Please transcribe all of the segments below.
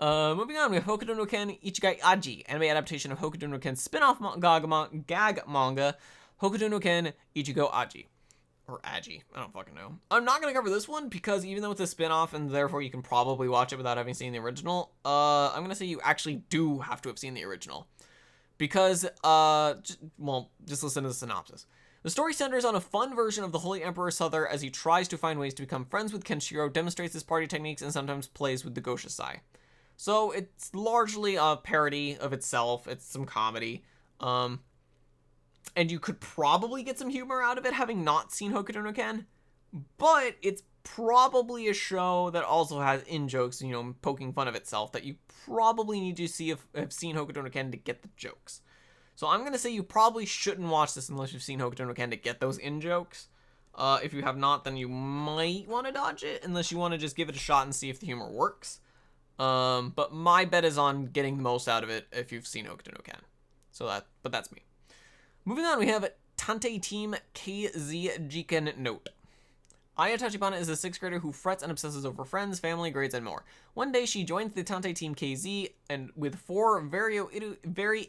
Moving on, we have Hokuto no Ken Ichigai Aji, anime adaptation of Hokuto no Ken's spin-off gag manga, Hokuto no Ken Ichigo Aji. Or Agi, I don't fucking know. I'm not gonna cover this one because even though it's a spin-off and therefore you can probably watch it without having seen the original, I'm gonna say you actually do have to have seen the original. Because, just listen to the synopsis. The story centers on a fun version of the Holy Emperor Souther as he tries to find ways to become friends with Kenshiro, demonstrates his party techniques, and sometimes plays with the Goshasai. So it's largely a parody of itself. It's some comedy. And you could probably get some humor out of it having not seen Hokuto no Ken. But it's probably a show that also has in-jokes, poking fun of itself that you probably need to have seen Hokuto no Ken to get the jokes. So I'm going to say you probably shouldn't watch this unless you've seen Hokuto no Ken to get those in-jokes. If you have not, then you might want to dodge it unless you want to just give it a shot and see if the humor works. But my bet is on getting the most out of it if you've seen Hokuto no Ken. But that's me. Moving on, we have Tante Team KZ Jiken Note. Aya Tachibana is a 6th grader who frets and obsesses over friends, family, grades, and more. One day, she joins the Tante Team KZ, and with 4 very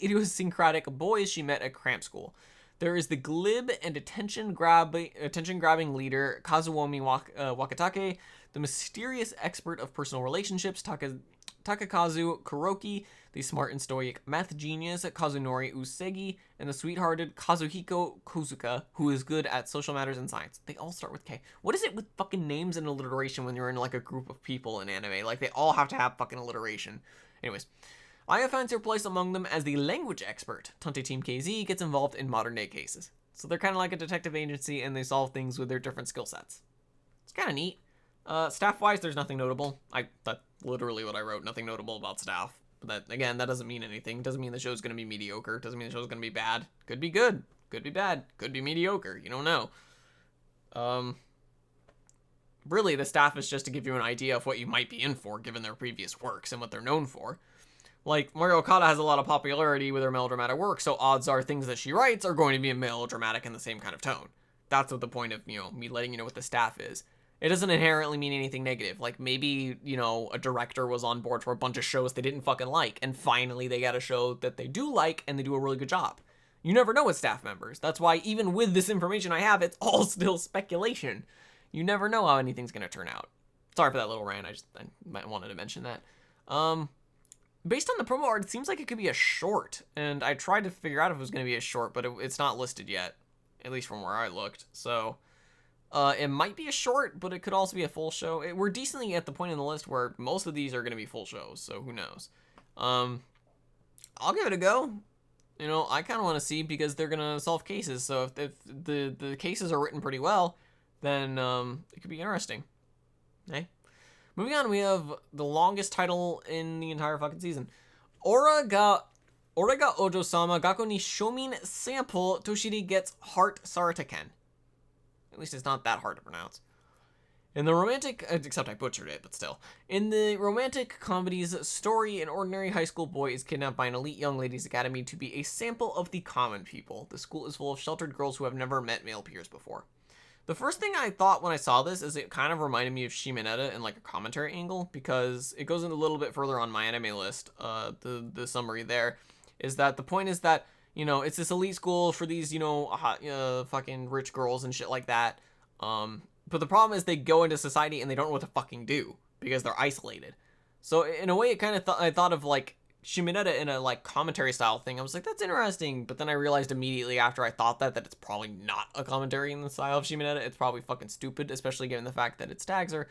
idiosyncratic boys she met at cramp school. There is the glib and attention-grabbing leader, Kazuomi Wakatake, the mysterious expert of personal relationships, Takakazu Kuroki, the smart and stoic math genius, Kazunori Usegi, and the sweethearted Kazuhiko Kozuka, who is good at social matters and science. They all start with K. What is it with fucking names and alliteration when you're in like a group of people in anime? Like, they all have to have fucking alliteration. Anyways, Aya finds her place among them as the language expert. Tante Team KZ gets involved in modern day cases. So they're kind of like a detective agency, and they solve things with their different skill sets. It's kind of neat. Staff-wise, there's nothing notable. That's literally what I wrote. Nothing notable about staff. But that doesn't mean anything. Doesn't mean the show's gonna be mediocre. Doesn't mean the show's gonna be bad. Could be good. Could be bad. Could be mediocre. You don't know. Really, the staff is just to give you an idea of what you might be in for, given their previous works and what they're known for. Like, Mario Okada has a lot of popularity with her melodramatic work, so odds are things that she writes are going to be melodramatic in the same kind of tone. That's what the point of, me letting you know what the staff is. It doesn't inherently mean anything negative. Like, maybe, a director was on board for a bunch of shows they didn't fucking like, and finally they got a show that they do like, and they do a really good job. You never know with staff members. That's why even with this information I have, it's all still speculation. You never know how anything's gonna turn out. Sorry for that little rant, I wanted to mention that. Based on the promo art, it seems like it could be a short, and I tried to figure out if it was gonna be a short, but it's not listed yet, at least from where I looked, so... it might be a short, but it could also be a full show. We're decently at the point in the list where most of these are going to be full shows, so who knows. I'll give it a go. I kind of want to see because they're going to solve cases, so if the cases are written pretty well, then it could be interesting. Hey. Moving on, we have the longest title in the entire fucking season. Ora ga Ojo-sama Gakko ni Shomin Sample Toshiri gets Heart Sarataken. At least it's not that hard to pronounce. In the romantic, except I butchered it, but still. In the romantic comedy's story, an ordinary high school boy is kidnapped by an elite young ladies academy to be a sample of the common people. The school is full of sheltered girls who have never met male peers before. The first thing I thought when I saw this is it kind of reminded me of Shimeneta in like a commentary angle, because it goes in a little bit further on my anime list. The summary there is that the point is that, it's this elite school for these, fucking rich girls and shit like that. But the problem is they go into society and they don't know what to fucking do because they're isolated. So in a way, it kind of I thought of like Shimeneta in a like commentary style thing. I was like, that's interesting. But then I realized immediately after I thought that it's probably not a commentary in the style of Shimeneta. It's probably fucking stupid, especially given the fact that its tags are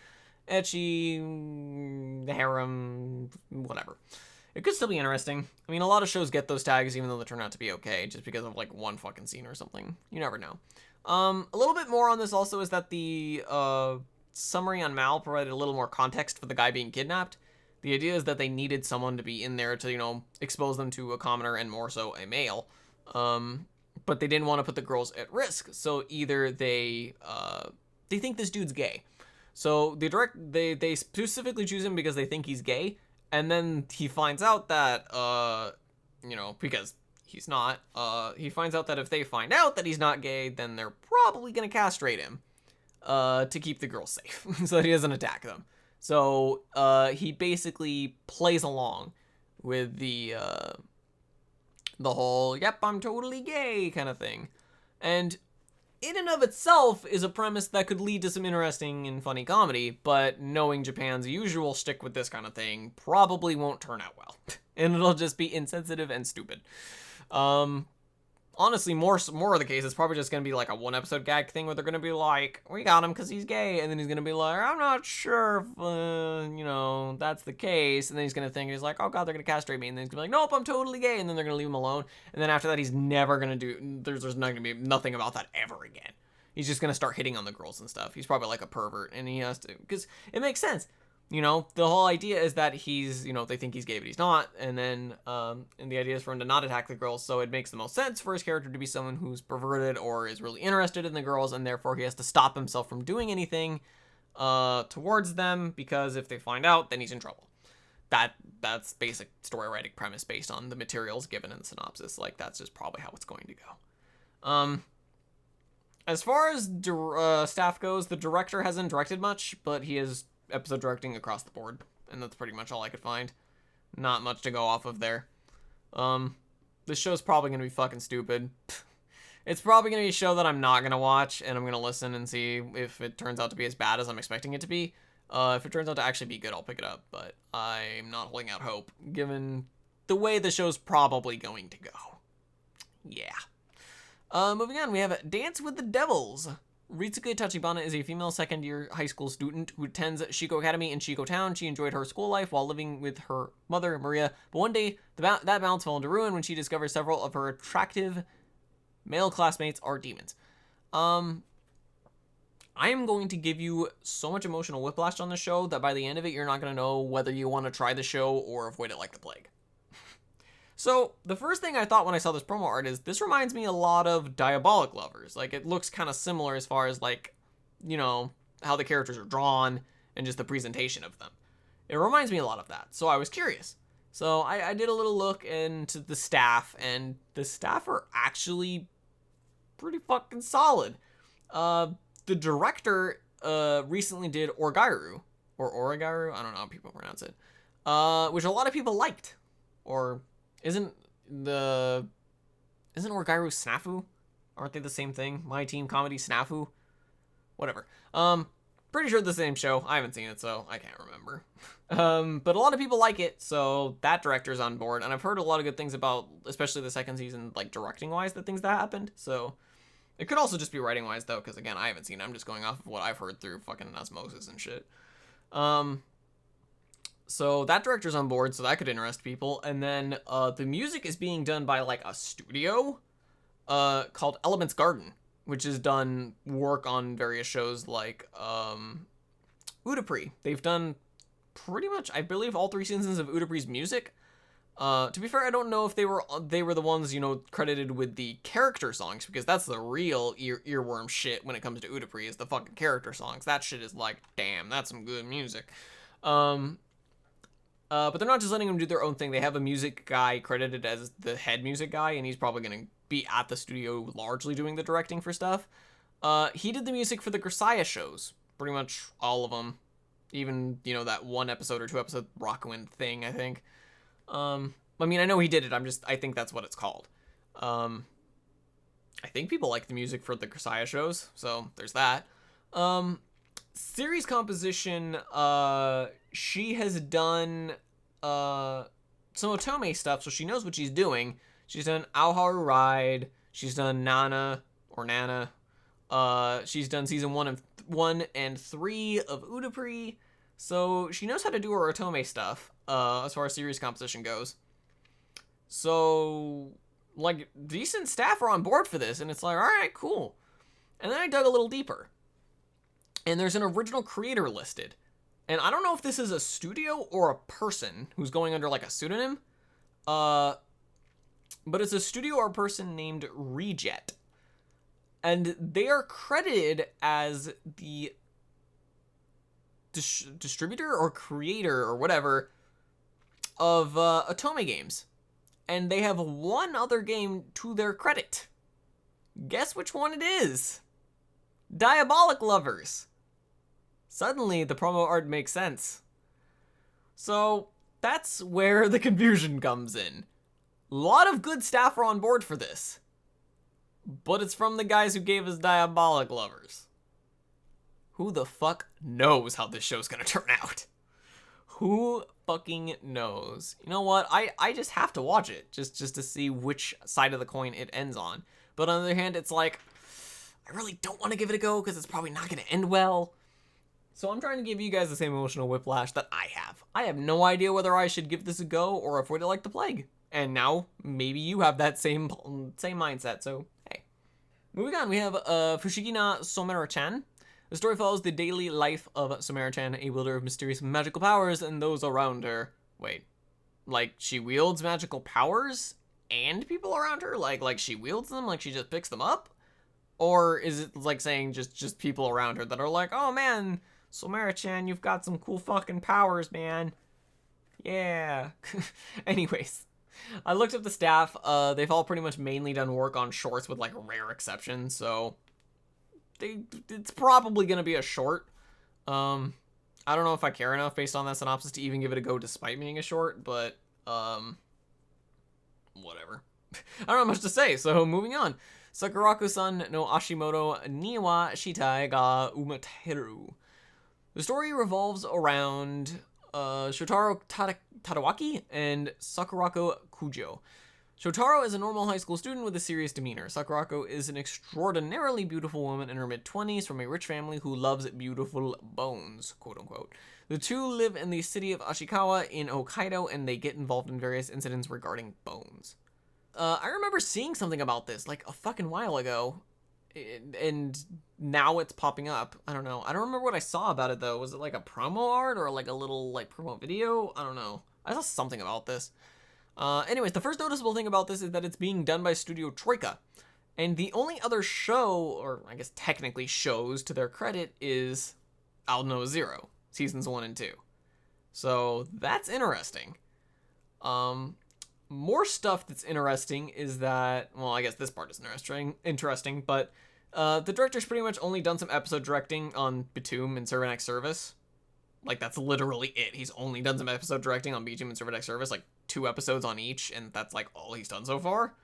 ecchi, the harem, whatever. It could still be interesting. I mean, a lot of shows get those tags even though they turn out to be okay, just because of like one fucking scene or something. You never know. A little bit more on this also is that the summary on Mal provided a little more context for the guy being kidnapped. The idea is that they needed someone to be in there to, expose them to a commoner and more so a male. But they didn't want to put the girls at risk. So either they think this dude's gay. So they specifically choose him because they think he's gay. And then he finds out that, because he's not, he finds out that if they find out that he's not gay, then they're probably going to castrate him to keep the girls safe so that he doesn't attack them. So he basically plays along with the whole "yep, I'm totally gay" kind of thing, and in and of itself is a premise that could lead to some interesting and funny comedy, but knowing Japan's usual shtick with this kind of thing probably won't turn out well. And it'll just be insensitive and stupid. Honestly, more of the case, it's probably just going to be like a one episode gag thing where they're going to be like, we got him because he's gay. And then he's going to be like, I'm not sure if, that's the case. And then he's going to think, he's like, oh God, they're going to castrate me. And then he's going to be like, nope, I'm totally gay. And then they're going to leave him alone. And then after that, he's never going to do, there's not going to be nothing about that ever again. He's just going to start hitting on the girls and stuff. He's probably like a pervert and he has to, because it makes sense. The whole idea is that he's, they think he's gay, but he's not. And then, and the idea is for him to not attack the girls. So it makes the most sense for his character to be someone who's perverted or is really interested in the girls. And therefore he has to stop himself from doing anything, towards them, because if they find out, then he's in trouble. That's basic story writing premise based on the materials given in the synopsis. Like, that's just probably how it's going to go. As far as staff goes, the director hasn't directed much, but he has episode directing across the board, and that's pretty much all I could find. Not much to go off of there. This show's probably gonna be fucking stupid. It's probably gonna be a show that I'm not gonna watch, and I'm gonna listen and see if it turns out to be as bad as I'm expecting it to be. If it turns out to actually be good, I'll pick it up, but I'm not holding out hope, given the way the show's probably going to go. Yeah. Moving on, we have Dance with the Devils. Ritsuke Tachibana is a female second-year high school student who attends Shiko Academy in Shiko Town. She enjoyed her school life while living with her mother, Maria, but one day, that balance fell into ruin when she discovers several of her attractive male classmates are demons. I am going to give you so much emotional whiplash on the show that by the end of it, you're not going to know whether you want to try the show or avoid it like the plague. So, the first thing I thought when I saw this promo art is, this reminds me a lot of Diabolic Lovers. Like, it looks kind of similar as far as, like, how the characters are drawn and just the presentation of them. It reminds me a lot of that, so I was curious. So, I did a little look into the staff, and the staff are actually pretty fucking solid. The director recently did Orgairu, or Origairu, I don't know how people pronounce it, which a lot of people liked, or... Isn't Orgairu Snafu? Aren't they the same thing? My Team Comedy Snafu? Whatever. Pretty sure it's the same show. I haven't seen it, so I can't remember. But a lot of people like it, so that director's on board. And I've heard a lot of good things about, especially the second season, like directing-wise, the things that happened. So it could also just be writing-wise, though, because again, I haven't seen it. I'm just going off of what I've heard through fucking osmosis and shit. So that director's on board, so that could interest people. And then the music is being done by like a studio called Elements Garden, which has done work on various shows like Udapri. They've done pretty much, I believe, all 3 seasons of Udapri's music. To be fair, I don't know if they were the ones, credited with the character songs, because that's the real earworm shit when it comes to Udapri, is the fucking character songs. That shit is like, damn, that's some good music. But they're not just letting them do their own thing. They have a music guy credited as the head music guy, and he's probably going to be at the studio largely doing the directing for stuff. He did the music for the Grisaya shows, pretty much all of them. Even, that 1 episode or 2 episode Rockwind thing, I think. I know he did it. I think that's what it's called. I think people like the music for the Grisaya shows, so there's that. Series composition, she has done some Otome stuff, so she knows what she's doing. She's done Aoharu Ride, she's done Nana, she's done season 1 and 3 of Udapri, so she knows how to do her Otome stuff, as far as series composition goes. So, like, decent staff are on board for this, and it's like, alright, cool. And then I dug a little deeper. And there's an original creator listed. And I don't know if this is a studio or a person who's going under like a pseudonym. But it's a studio or a person named Rejet. And they are credited as the distributor or creator or whatever of Otome games. And they have one other game to their credit. Guess which one it is? Diabolic Lovers. Suddenly, the promo art makes sense. So, that's where the confusion comes in. A lot of good staff are on board for this. But it's from the guys who gave us Diabolic Lovers. Who the fuck knows how this show's gonna turn out? Who fucking knows? You know what? I just have to watch it just to see which side of the coin it ends on. But on the other hand, it's like, I really don't want to give it a go because it's probably not going to end well. So I'm trying to give you guys the same emotional whiplash that I have. I have no idea whether I should give this a go or avoid it like the plague. And now, maybe you have that same mindset, so hey. Moving on, we have Fushigina Somera-chan. The story follows the daily life of Somera-chan, a wielder of mysterious magical powers, and those around her. Wait, like she wields magical powers and people around her? Like she wields them, like she just picks them up? Or is it like saying just people around her that are like, oh man, Somera-chan, you've got some cool fucking powers, man. Yeah. Anyways, I looked up the staff. They've all pretty much mainly done work on shorts with like rare exceptions, so it's probably going to be a short. I don't know if I care enough based on that synopsis to even give it a go despite being a short, but whatever. I don't have much to say, so moving on. Sakuraku-san no Ashimoto ni wa shitai ga umateru. The story revolves around Shotaro Tadawaki and Sakurako Kujo. Shotaro is a normal high school student with a serious demeanor. Sakurako is an extraordinarily beautiful woman in her mid-20s from a rich family who loves beautiful bones, quote-unquote. The two live in the city of Ashikawa in Hokkaido, and they get involved in various incidents regarding bones. I remember seeing something about this, like, a fucking while ago, and now it's popping up. I don't know. I don't remember what I saw about it, though. Was it, like, a promo art or, like, a little, like, promo video? I don't know. I saw something about this. Anyways, the first noticeable thing about this is that it's being done by Studio Troika. And the only other show, or I guess technically shows to their credit, is Aldnoah Zero, seasons 1 and 2. So that's interesting. More stuff that's interesting is that, well, I guess this part is interesting, but the director's pretty much only done some episode directing on Batum and Servant X Service. Like, that's literally it. He's only done some episode directing on Batum and Servant X Service, like 2 episodes on each, and that's like all he's done so far.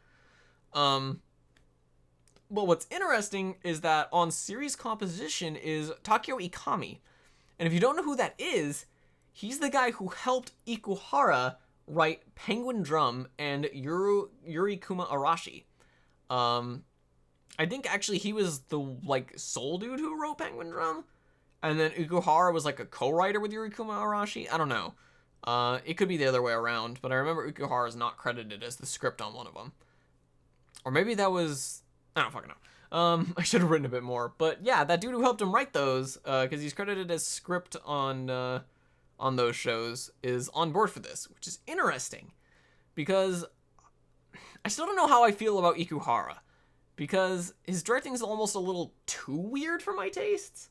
Well, what's interesting is that on series composition is Takeo Ikami. And if you don't know who that is, he's the guy who helped Ikuhara write Penguin Drum and Yurikuma Arashi. I think actually he was the like sole dude who wrote Penguin Drum, and then Ikuhara was like a co-writer with Yurikuma Arashi. I don't know. It could be the other way around, but I remember Ikuhara is not credited as the script on one of them. Or maybe that was... I don't fucking know. I should have written a bit more. But yeah, that dude who helped him write those, because he's credited as script on those shows, is on board for this, which is interesting. Because I still don't know how I feel about Ikuhara. Because his directing is almost a little too weird for my tastes.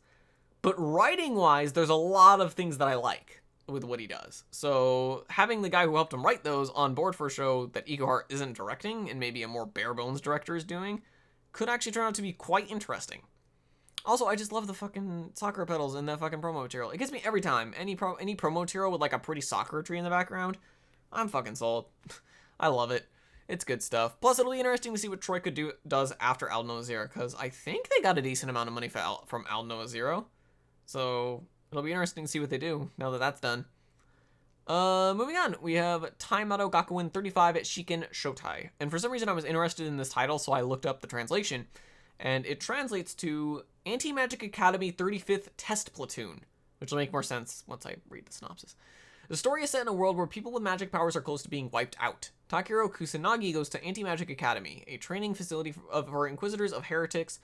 But writing-wise, there's a lot of things that I like with what he does. So having the guy who helped him write those on board for a show that Ikuhara isn't directing, and maybe a more bare-bones director is doing, could actually turn out to be quite interesting. Also, I just love the fucking Sakura pedals in that fucking promo material. It gets me every time. Any promo material with like a pretty Sakura tree in the background, I'm fucking sold. I love it. It's good stuff. Plus, it'll be interesting to see what Troika does after Aldnoah Zero, because I think they got a decent amount of money from Aldnoah Zero. So it'll be interesting to see what they do now that that's done. Moving on, we have Taimado Gakuen 35 at Shiken Shotai. And for some reason I was interested in this title, so I looked up the translation. And it translates to Anti-Magic Academy 35th Test Platoon, which will make more sense once I read the synopsis. The story is set in a world where people with magic powers are close to being wiped out. Takiro Kusanagi goes to Anti-Magic Academy, a training facility for Inquisitors of Heretics.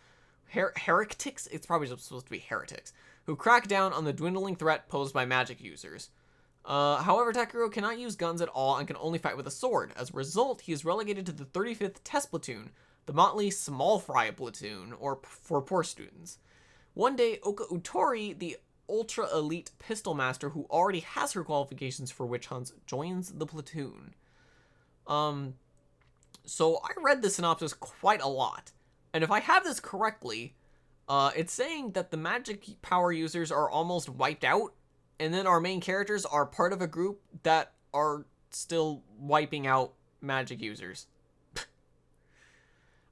Heretics? It's probably supposed to be heretics, who crack down on the dwindling threat posed by magic users. However, Takiro cannot use guns at all and can only fight with a sword. As a result, he is relegated to the 35th Test Platoon, the motley Small Fry Platoon, or for poor students. One day, Oka Utori, the ultra-elite pistol master who already has her qualifications for witch hunts, joins the platoon. So I read the synopsis quite a lot, and if I have this correctly, It's saying that the magic power users are almost wiped out, and then our main characters are part of a group that are still wiping out magic users.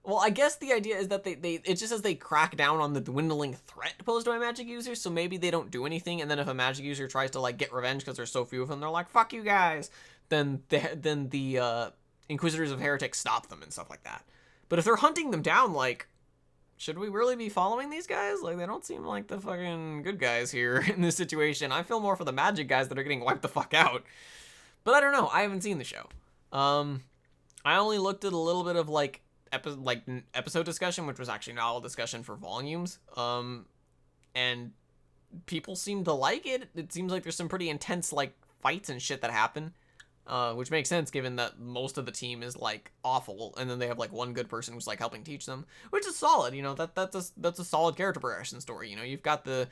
Well, I guess the idea is that it just says they crack down on the dwindling threat posed by magic users, so maybe they don't do anything, and then if a magic user tries to, like, get revenge because there's so few of them, they're like, fuck you guys, then the Inquisitors of Heretics stop them and stuff like that. But if they're hunting them down, like, should we really be following these guys? Like, they don't seem like the fucking good guys here in this situation. I feel more for the magic guys that are getting wiped the fuck out. But I don't know, I haven't seen the show. I only looked at a little bit of, like, episode discussion, which was actually not a discussion for volumes, and people seem to like it. It seems like there's some pretty intense, like, fights and shit that happen, which makes sense given that most of the team is, like, awful, and then they have, like, one good person who's, like, helping teach them, which is solid. You know, that's a solid character progression story. You know, you've got the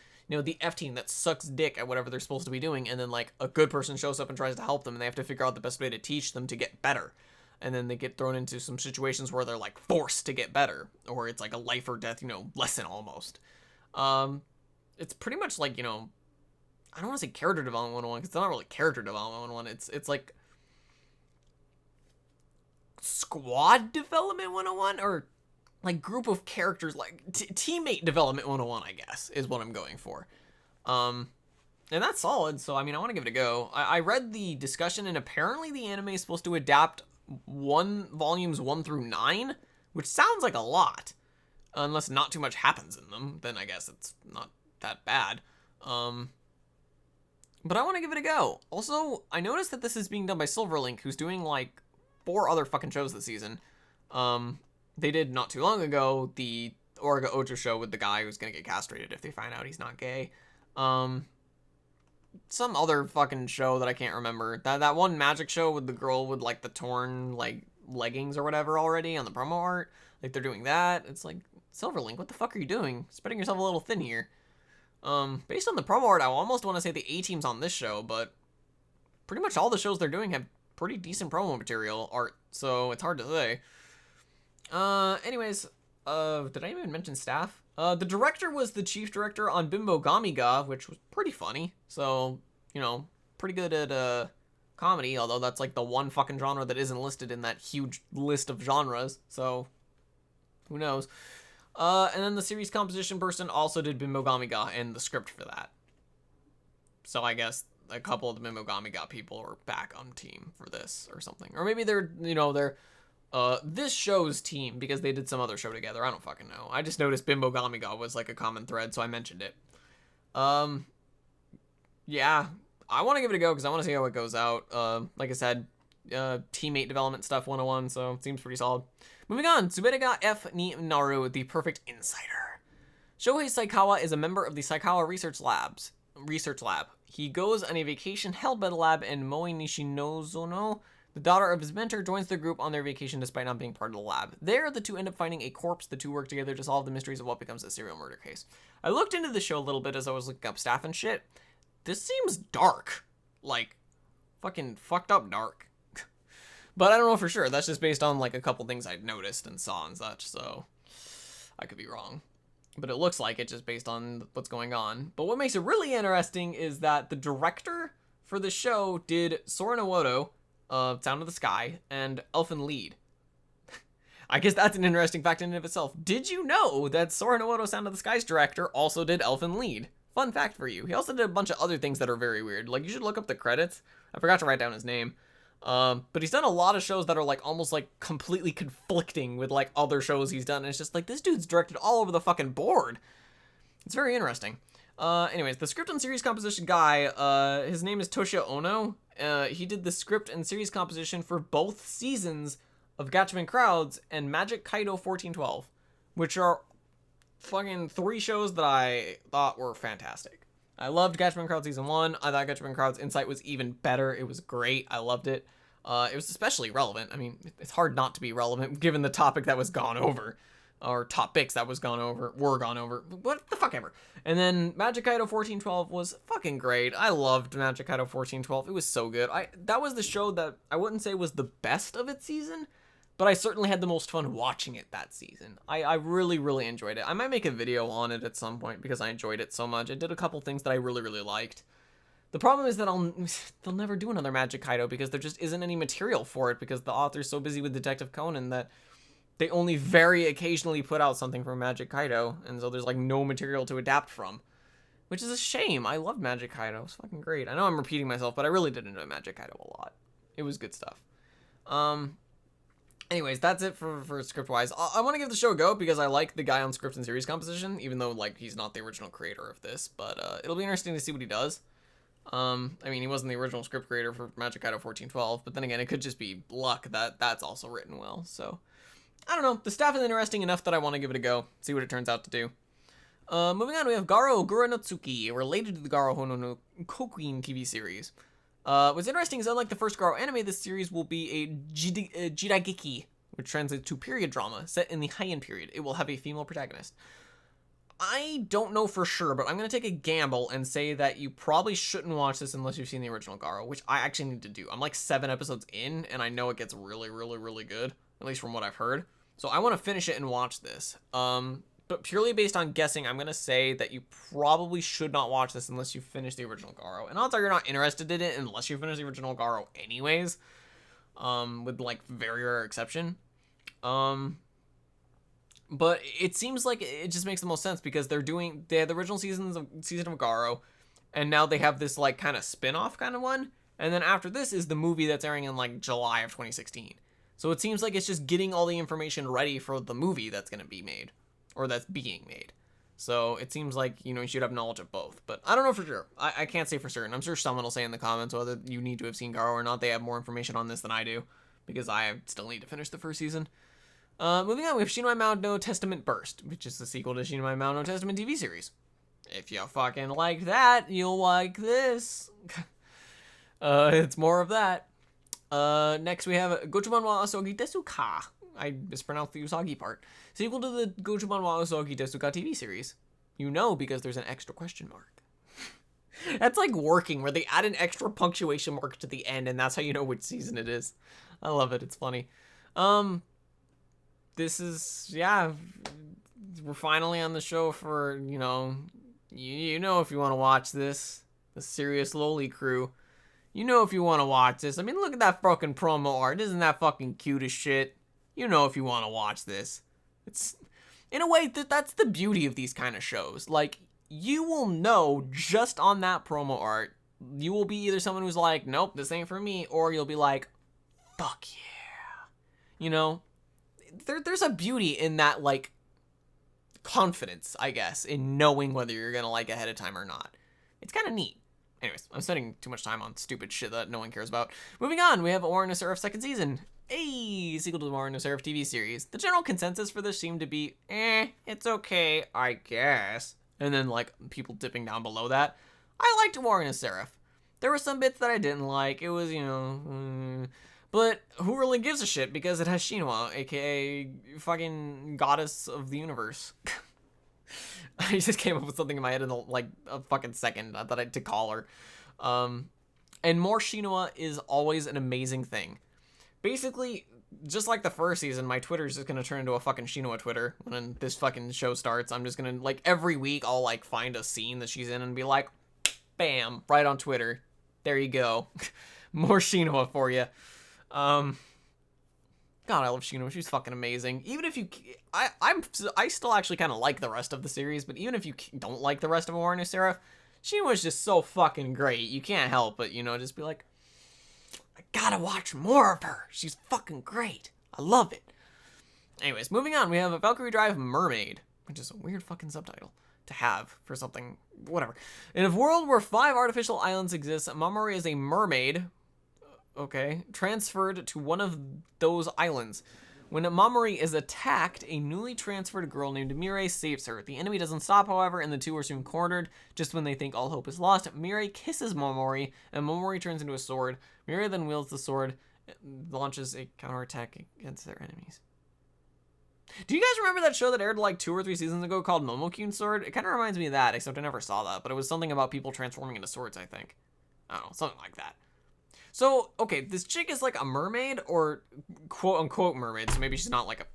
F team that sucks dick at whatever they're supposed to be doing, and then, like, a good person shows up and tries to help them, and they have to figure out the best way to teach them to get better. And then they get thrown into some situations where they're, like, forced to get better, or it's like a life or death, lesson almost. It's pretty much like, I don't want to say character development 101, because it's not really character development 101. It's like squad development 101, or like group of characters, like teammate development 101, I guess, is what I'm going for. And that's solid, so I mean, I want to give it a go. I read the discussion, and apparently the anime is supposed to adapt volumes 1 through 9, which sounds like a lot, unless not too much happens in them, then I guess it's not that bad. But I want to give it a go. Also, I noticed that this is being done by Silverlink, who's doing like 4 other fucking shows this season. They did not too long ago the Riyoga Ocho show with the guy who's gonna get castrated if they find out he's not gay. Some other fucking show that I can't remember. That one magic show with the girl with, like, the torn, like, leggings or whatever already on the promo art. Like, they're doing that. It's like, Silverlink, what the fuck are you doing? Spreading yourself a little thin here. Based on the promo art, I almost want to say the A-team's on this show, but pretty much all the shows they're doing have pretty decent promo material art, so it's hard to say. Anyways, did I even mention staff? The director was the chief director on Bimbo Gamiga, which was pretty funny. So, pretty good at comedy, although that's like the one fucking genre that isn't listed in that huge list of genres. So, who knows? And then the series composition person also did Bimbo Gamiga and the script for that. So I guess a couple of the Bimbo Gamiga people are back on team for this or something. Or maybe they're this show's team because they did some other show together. I don't fucking know. I just noticed Bimbo Gamiga was like a common thread, so I mentioned it. Yeah, I want to give it a go because I want to see how it goes out. Like I said, teammate development stuff 101, so it seems pretty solid. Moving on, Tsuberega F ni Naru, the perfect insider. Shohei Saikawa is a member of the Saikawa Research Lab. He goes on a vacation held by the lab, and Moe Nishinozono, the daughter of his mentor, joins the group on their vacation despite not being part of the lab. There, the two end up finding a corpse. The two work together to solve the mysteries of what becomes a serial murder case. I looked into the show a little bit as I was looking up staff and shit. This seems dark. Like, fucking fucked up dark. But I don't know for sure. That's just based on, like, a couple things I'd noticed and saw and such, so I could be wrong. But it looks like it just based on what's going on. But what makes it really interesting is that the director for the show did Sora no Woto, Sound of the Sky, and Elfen Lied. I guess that's an interesting fact in and of itself. Did you know that Sora no Woto, Sound of the Sky's director also did Elfen Lied? Fun fact for you. He also did a bunch of other things that are very weird. Like, you should look up the credits. I forgot to write down his name. But he's done a lot of shows that are, like, almost, like, completely conflicting with, like, other shows he's done. And it's just, like, this dude's directed all over the fucking board. It's very interesting. Anyways, the script and series composition guy, his name is Toshio Ono. He did the script and series composition for both seasons of Gatchaman Crowds and Magic Kaido 1412, which are fucking 3 shows that I thought were fantastic. I loved Gatchaman Crowds Season 1. I thought Gatchaman Crowds Insight was even better. It was great. I loved it. It was especially relevant. I mean, it's hard not to be relevant given the topic that was gone over. Or topics that were gone over. What the fuck ever. And then Magic Kaido 1412 was fucking great. I loved Magic Kaido 1412. It was so good. That was the show that I wouldn't say was the best of its season, but I certainly had the most fun watching it that season. I really, really enjoyed it. I might make a video on it at some point because I enjoyed it so much. It did a couple things that I really, really liked. The problem is that they'll never do another Magic Kaido because there just isn't any material for it because the author's so busy with Detective Conan that they only very occasionally put out something from Magic Kaido, and so there's like no material to adapt from, which is a shame. I loved Magic Kaido. It was fucking great. I know I'm repeating myself, but I really did enjoy Magic Kaido a lot. It was good stuff. Anyways, that's it for script-wise. I want to give the show a go because I like the guy on script and series composition, even though like he's not the original creator of this, but it'll be interesting to see what he does. I mean, he wasn't the original script creator for Magic Kaido 1412, but then again, it could just be luck that that's also written well, so I don't know. The staff is interesting enough that I want to give it a go, see what it turns out to do. Moving on, we have Garo Guranotsuki, related to the Garo Hono no Kokuin TV series. What's interesting is unlike the first Garo anime, this series will be a Jirageki, which translates to period drama, set in the Heian period. It will have a female protagonist. I don't know for sure, but I'm going to take a gamble and say that you probably shouldn't watch this unless you've seen the original Garo, which I actually need to do. I'm like 7 episodes in, and I know it gets really, really, really good, at least from what I've heard. So I want to finish it and watch this. But purely based on guessing, I'm going to say that you probably should not watch this unless you finish the original Garo. And odds are you're not interested in it unless you finish the original Garo anyways, with like very rare exception. But it seems like it just makes the most sense because they had the original season of Garo, and now they have this like kind of spin-off kind of one, and then after this is the movie that's airing in like July of 2016. So it seems like it's just getting all the information ready for the movie that's going to be made, or that's being made. So it seems like, you know, you should have knowledge of both, but I don't know for sure. I can't say for certain. I'm sure someone will say in the comments whether you need to have seen Garo or not. They have more information on this than I do, because I still need to finish the first season. Moving on, we have Shinmai Mount no Testament Burst, which is the sequel to Shinmai Mount no Testament TV series. If you fucking like that, you'll like this. It's more of that. Next we have Gochumon wa Asogi Desu Ka. I mispronounced the Usagi part. Sequel to the Gochumon wa Asogi Desu Ka TV series. You know because there's an extra question mark. That's like working, where they add an extra punctuation mark to the end, and that's how you know which season it is. I love it. It's funny. This is, yeah, we're finally on the show for, you know, you know if you want to watch this, the Serious Lowly crew, you know if you want to watch this. I mean, look at that fucking promo art. Isn't that fucking cute as shit? You know if you want to watch this. It's, in a way, that's the beauty of these kind of shows. Like, you will know just on that promo art, you will be either someone who's like, nope, this ain't for me, or you'll be like, fuck yeah. You know? There's a beauty in that, like, confidence, I guess, in knowing whether you're gonna like ahead of time or not. It's kind of neat. Anyways, I'm spending too much time on stupid shit that no one cares about. Moving on, we have Ouran no Seraph second season. Hey, sequel to the Ouran no Seraph TV series. The general consensus for this seemed to be, it's okay, I guess. And then, like, people dipping down below that. I liked Ouran no Seraph. There were some bits that I didn't like. It was, you know... But who really gives a shit, because it has Shinwa, aka fucking goddess of the universe. I just came up with something in my head in like a fucking second. I thought I'd to call her. And more Shinwa is always an amazing thing. Basically, just like the first season, my Twitter is just gonna turn into a fucking Shinwa Twitter when this fucking show starts. I'm just gonna, like, every week I'll like find a scene that she's in and be like, bam, right on Twitter. There you go. More Shinwa for you. God, I love Shinwa. She's fucking amazing. Even if you, I still actually kind of like the rest of the series, but even if you don't like the rest of Ouran no Seraph, Shinwa's just so fucking great. You can't help but, you know, just be like, I gotta watch more of her. She's fucking great. I love it. Anyways, moving on, we have a Valkyrie Drive Mermaid, which is a weird fucking subtitle to have for something, whatever. In a world where 5 artificial islands exist, Mamori is a mermaid, okay, transferred to one of those islands. When Mamori is attacked, a newly transferred girl named Mirai saves her. The enemy doesn't stop, however, and the two are soon cornered. Just when they think all hope is lost, Mirai kisses Mamori, and Mamori turns into a sword. Mirai then wields the sword, launches a counterattack against their enemies. Do you guys remember that show that aired like 2 or 3 seasons ago called Momokyun Sword? It kind of reminds me of that, except I never saw that, but it was something about people transforming into swords, I think. I don't know, something like that. So, okay, this chick is like a mermaid, or quote-unquote mermaid, so maybe she's not like a,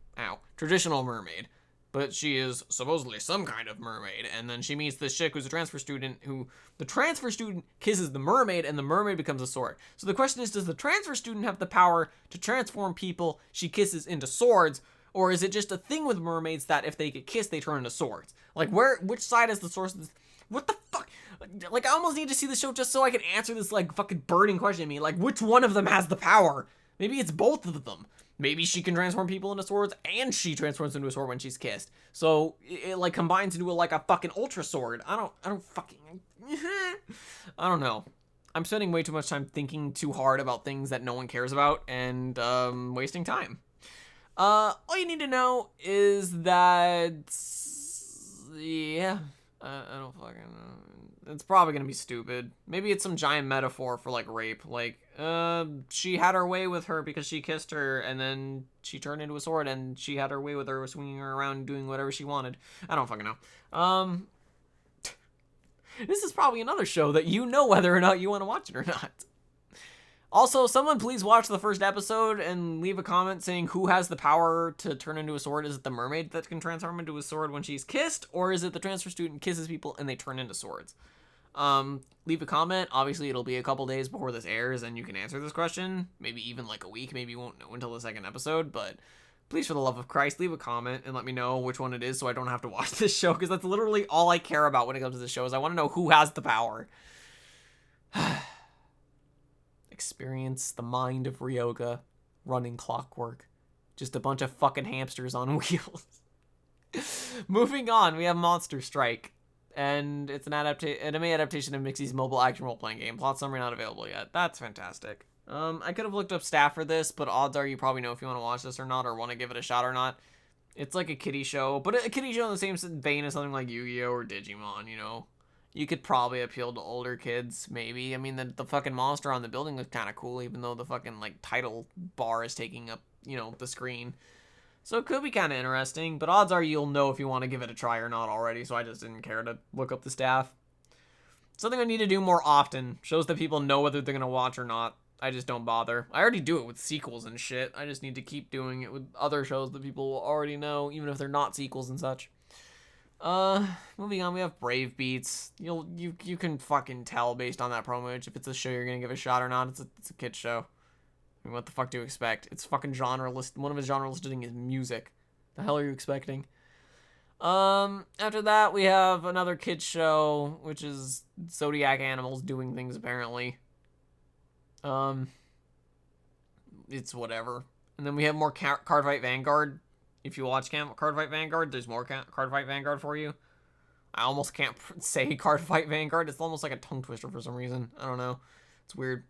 traditional mermaid. But she is supposedly some kind of mermaid. And then she meets this chick who's a transfer student who the transfer student kisses the mermaid and the mermaid becomes a sword. So the question is, does the transfer student have the power to transform people she kisses into swords? Or is it just a thing with mermaids that if they get kissed, they turn into swords? Like, which side is the source of this? What the fuck? Like, I almost need to see the show just so I can answer this, like, fucking burning question to me. Like, which one of them has the power? Maybe it's both of them. Maybe she can transform people into swords, and she transforms into a sword when she's kissed. So it like combines into like a fucking ultra sword. I don't fucking. I don't know. I'm spending way too much time thinking too hard about things that no one cares about, and wasting time. All you need to know is that, yeah, I don't fucking know. It's probably gonna be stupid. Maybe it's some giant metaphor for like rape. Like, she had her way with her because she kissed her, and then she turned into a sword, and she had her way with her, swinging her around, doing whatever she wanted. I don't fucking know. This is probably another show that you know whether or not you want to watch it or not. Also, someone please watch the first episode and leave a comment saying who has the power to turn into a sword. Is it the mermaid that can transform into a sword when she's kissed, or is it the transfer student kisses people and they turn into swords? Leave a comment. Obviously, it'll be a couple days before this airs, and you can answer this question. Maybe even like a week. Maybe you won't know until the second episode, but please, for the love of Christ, leave a comment and let me know which one it is so I don't have to watch this show, because that's literally all I care about when it comes to this show is I want to know who has the power. Experience the mind of Riyoga running clockwork. Just a bunch of fucking hamsters on wheels. Moving on, we have Monster Strike. And it's an anime adaptation of Mixie's mobile action role-playing game. Plot summary not available yet. That's fantastic. I could have looked up staff for this, but odds are you probably know if you want to watch this or not, or want to give it a shot or not. It's like a kiddie show, but a kiddie show in the same vein as something like Yu-Gi-Oh! Or Digimon, you know? You could probably appeal to older kids, maybe. I mean, the fucking monster on the building looks kind of cool, even though the fucking, like, title bar is taking up, you know, the screen. So it could be kind of interesting, but odds are you'll know if you want to give it a try or not already, so I just didn't care to look up the staff. Something I need to do more often. Shows that people know whether they're going to watch or not. I just don't bother. I already do it with sequels and shit. I just need to keep doing it with other shows that people will already know, even if they're not sequels and such. Moving on, we have Brave Beats. You can fucking tell based on that promo image if it's a show you're gonna give a shot or not. It's a kid's show. I mean, what the fuck do you expect? It's fucking genre list. One of his genre listing is music. The hell are you expecting? After that, we have another kid's show, which is Zodiac animals doing things apparently. It's whatever. And then we have more Card Fight Vanguard. If you watch Card Fight Vanguard, there's more Card Fight Vanguard for you. I almost can't say Card Fight Vanguard. It's almost like a tongue twister for some reason. I don't know. It's weird.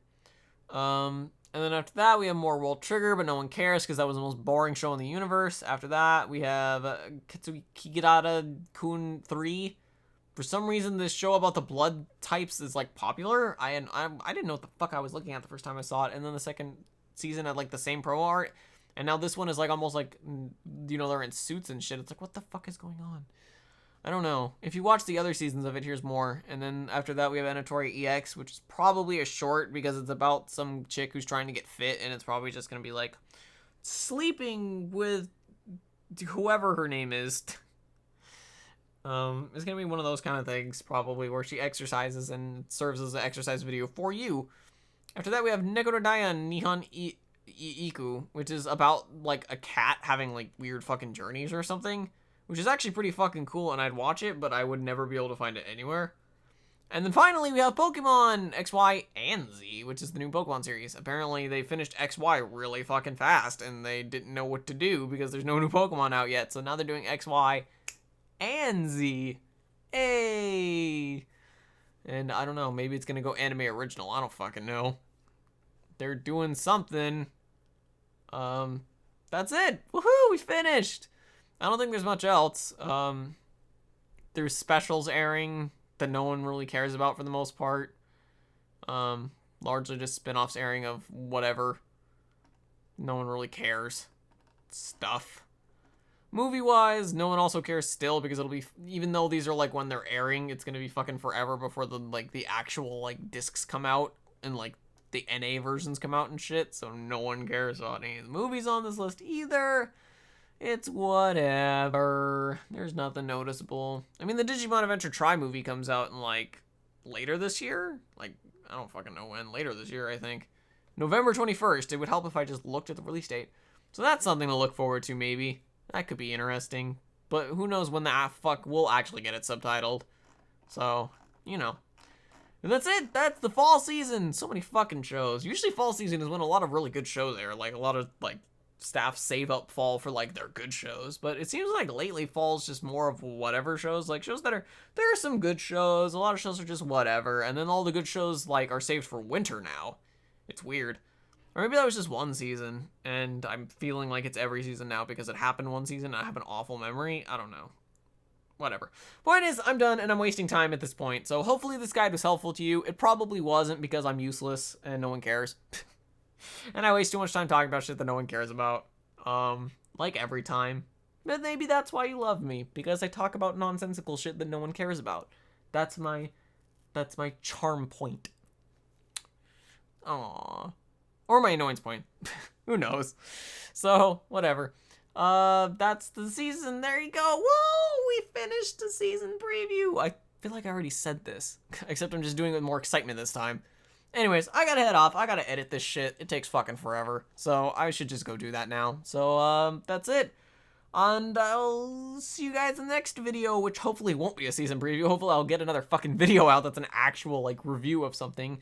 And then after that, we have more World Trigger, but no one cares because that was the most boring show in the universe. After that, we have Kitsukigirata Kun 3. For some reason, this show about the blood types is, like, popular. I didn't know what the fuck I was looking at the first time I saw it. And then the second season had, like, the same promo art. And now this one is, like, almost like, you know, they're in suits and shit. It's like, what the fuck is going on? I don't know. If you watch the other seasons of it, here's more. And then after that, we have Anatori EX, which is probably a short because it's about some chick who's trying to get fit. And it's probably just going to be, like, sleeping with whoever her name is. It's going to be one of those kind of things, probably, where she exercises and serves as an exercise video for you. After that, we have Nekorodaya Nihon Iku, which is about, like, a cat having, like, weird fucking journeys or something, which is actually pretty fucking cool, and I'd watch it, but I would never be able to find it anywhere. And then finally, we have Pokemon XY and Z, which is the new Pokemon series. Apparently, they finished XY really fucking fast, and they didn't know what to do because there's no new Pokemon out yet, so now they're doing XY and Z. Hey! And I don't know, maybe it's gonna go anime original, I don't fucking know. They're doing something. That's it. Woohoo, we finished. I don't think there's much else. There's specials airing that no one really cares about for the most part. Largely just spin-offs airing of whatever. No one really cares. Stuff. Movie-wise, no one also cares still because it'll be, even though these are like when they're airing, it's gonna be fucking forever before the actual like discs come out in like the NA versions come out and shit, so no one cares about any of the movies on this list either. It's whatever. There's nothing noticeable. I mean, the Digimon Adventure Try movie comes out in, like, later this year? Like, I don't fucking know when. Later this year, I think. November 21st. It would help if I just looked at the release date. So that's something to look forward to, maybe. That could be interesting. But who knows when the fuck we'll actually get it subtitled. So, you know. And that's it. That's the fall season. So many fucking shows. Usually fall season is when a lot of really good shows air. Like, a lot of, like, staff save up fall for, like, their good shows. But it seems like lately fall's just more of whatever shows. Like, shows that are... There are some good shows. A lot of shows are just whatever. And then all the good shows, like, are saved for winter now. It's weird. Or maybe that was just one season, and I'm feeling like it's every season now because it happened one season and I have an awful memory. I don't know. Whatever. Point is, I'm done and I'm wasting time at this point. So hopefully this guide was helpful to you. It probably wasn't because I'm useless and no one cares. And I waste too much time talking about shit that no one cares about. Like every time. But maybe that's why you love me, because I talk about nonsensical shit that no one cares about. That's my charm point. Aww. Or my annoyance point. Who knows? So, whatever. That's the season. There you go. Whoa! We finished the season preview. I feel like I already said this. Except I'm just doing it with more excitement this time. Anyways, I gotta head off. I gotta edit this shit. It takes fucking forever. So, I should just go do that now. So, that's it. And I'll see you guys in the next video, which hopefully won't be a season preview. Hopefully I'll get another fucking video out that's an actual, like, review of something.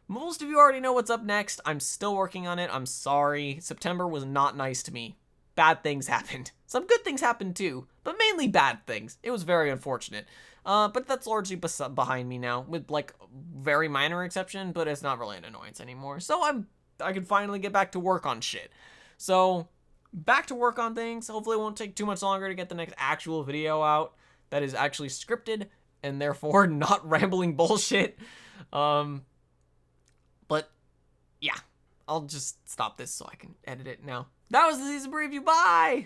Most of you already know what's up next. I'm still working on it. I'm sorry. September was not nice to me. Bad things happened. Some good things happened too, but mainly bad things. It was very unfortunate. But that's largely behind me now, with like very minor exception, but it's not really an annoyance anymore. So I can finally get back to work on shit. So back to work on things. Hopefully it won't take too much longer to get the next actual video out that is actually scripted and therefore not rambling bullshit. But, yeah, I'll just stop this so I can edit it now. That was the season preview. Bye!